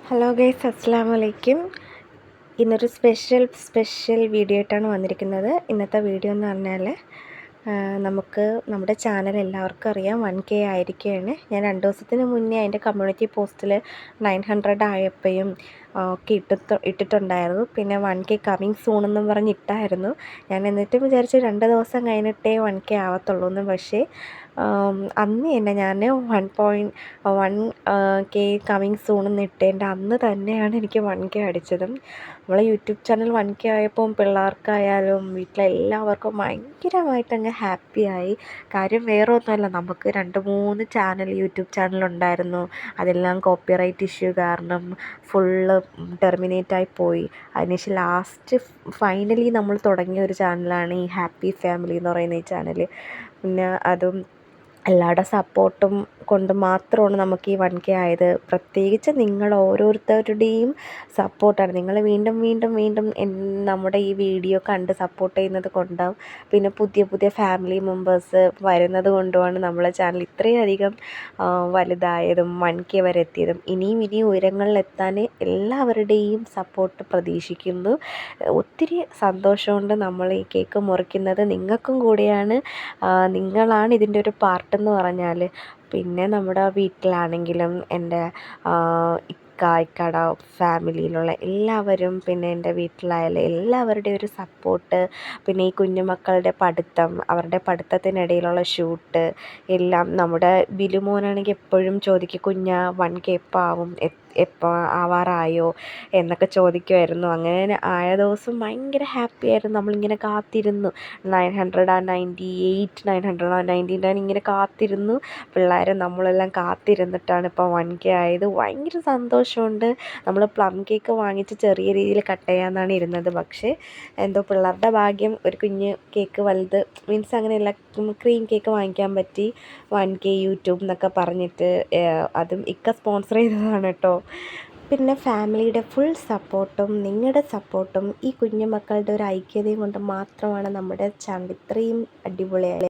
Hello guys, അസ്സലാമു അലൈക്കും. ഇന്നൊരു സ്പെഷ്യൽ വീഡിയോ ആയിട്ടാണ് വന്നിരിക്കുന്നത്. ഇന്നത്തെ വീഡിയോ എന്ന് പറഞ്ഞാൽ നമുക്ക് നമ്മുടെ ചാനൽ എല്ലാവർക്കും അറിയാം 1K ആയിരിക്കുകയാണ്. ഞാൻ 2 ദിവസത്തിന് മുന്നേ അതിൻ്റെ കമ്മ്യൂണിറ്റി പോസ്റ്റിൽ 900 ആയപ്പോഴും ഒക്കെ ഇട്ടിട്ടുണ്ടായിരുന്നു. പിന്നെ 1K കമ്മിങ് സൂൺ എന്നും പറഞ്ഞ് ഇട്ടായിരുന്നു. ഞാൻ എന്നിട്ടും വിചാരിച്ചു 2 ദിവസം കഴിഞ്ഞിട്ടേ 1K ആവത്തുള്ളൂ എന്ന്. പക്ഷേ അന്ന് തന്നെ ഞാൻ 1.1K കമ്മിങ് സൂൺ എന്ന് ഇട്ടതിൻ്റെ അന്ന് തന്നെയാണ് എനിക്ക് 1K അടിച്ചതും. നമ്മളെ യൂട്യൂബ് ചാനൽ 1K ആയപ്പം പിള്ളേർക്കായാലും വീട്ടിലെല്ലാവർക്കും ഭയങ്കരമായിട്ടങ്ങ് ഹാപ്പിയായി. കാര്യം വേറെ ഒന്നുമല്ല, നമുക്ക് 2-3 യൂട്യൂബ് ചാനലുണ്ടായിരുന്നു. അതെല്ലാം കോപ്പിറൈറ്റ് ഇഷ്യൂ കാരണം ഫുള്ള് ടെർമിനേറ്റായി പോയി. അതിനുശേഷം ലാസ്റ്റ് ഫൈനലി നമ്മൾ തുടങ്ങിയ ഒരു ചാനലാണ് ഈ ഹാപ്പി ഫാമിലി എന്ന് പറയുന്ന ഈ ചാനൽ. പിന്നെ അതും എല്ലാവരുടെ സപ്പോർട്ടും കൊണ്ട് മാത്രമാണ് നമുക്ക് ഈ 1K ആയത്. പ്രത്യേകിച്ച് നിങ്ങൾ ഓരോരുത്തരുടെയും സപ്പോർട്ടാണ്. നിങ്ങൾ വീണ്ടും നമ്മുടെ ഈ വീഡിയോ കണ്ട് സപ്പോർട്ട് ചെയ്യുന്നത് കൊണ്ടാവും. പിന്നെ പുതിയ ഫാമിലി മെമ്പേഴ്സ് വരുന്നത് കൊണ്ടുമാണ് നമ്മളെ ചാനൽ ഇത്രയധികം വലുതായതും 1K വരെ എത്തിയതും. ഇനിയും ഉയരങ്ങളിലെത്താൻ എല്ലാവരുടെയും സപ്പോർട്ട് പ്രതീക്ഷിക്കുന്നു. ഒത്തിരി സന്തോഷമുണ്ട് നമ്മൾ ഈ കേക്ക് മുറിക്കുന്നത്. നിങ്ങൾക്കും കൂടിയാണ്, നിങ്ങളാണ് ഇതിൻ്റെ ഒരു പാർട്ടെന്ന് പറഞ്ഞാൽ. പിന്നെ നമ്മുടെ വീട്ടിലാണെങ്കിലും എൻ്റെ ഇക്കയുടെ ഫാമിലിയിലുള്ള എല്ലാവരും, പിന്നെ എൻ്റെ വീട്ടിലായാലും എല്ലാവരുടെയും ഒരു സപ്പോർട്ട്, പിന്നെ ഈ കുഞ്ഞുമക്കളുടെ പഠിത്തം, അവരുടെ പഠിത്തത്തിനിടയിലുള്ള ഷൂട്ട് എല്ലാം. നമ്മുടെ ബിലുമോനാണെങ്കിൽ എപ്പോഴും ചോദിക്കും, കുഞ്ഞാ 1K എപ്പോൾ ആവും, എപ്പോൾ ആവാറായോ എന്നൊക്കെ ചോദിക്കുമായിരുന്നു. അങ്ങനെ ആയ ദിവസം ഭയങ്കര ഹാപ്പിയായിരുന്നു. നമ്മളിങ്ങനെ കാത്തിരുന്നു 998, 999 ഇങ്ങനെ കാത്തിരുന്നു. പിള്ളേരും നമ്മളെല്ലാം കാത്തിരുന്നിട്ടാണ് ഇപ്പോൾ 1K ആയത്. ഭയങ്കര സന്തോഷമുണ്ട്. നമ്മൾ പ്ലം കേക്ക് വാങ്ങിച്ച് ചെറിയ രീതിയിൽ കട്ട് ചെയ്യാമെന്നാണ് ഇരുന്നത്. പക്ഷേ എന്തോ പിള്ളേരുടെ ഭാഗ്യം, ഒരു കുഞ്ഞ് കേക്ക് വലുത് മീൻസ് അങ്ങനെയല്ല, ക്രീം കേക്ക് വാങ്ങിക്കാൻ പറ്റി. 1K യൂട്യൂബ് എന്നൊക്കെ പറഞ്ഞിട്ട്, അതും ഇക്ക സ്പോൺസർ ചെയ്തതാണ് കേട്ടോ. പിന്നെ ഫാമിലിയുടെ ഫുൾ സപ്പോർട്ടും നിങ്ങളുടെ സപ്പോർട്ടും ഈ കുഞ്ഞു മക്കളുടെ ഒരു ഐക്യതയും കൊണ്ട് മാത്രമാണ് നമ്മുടെ ചാനൽ ഇത്രയും അടിപൊളിയായി.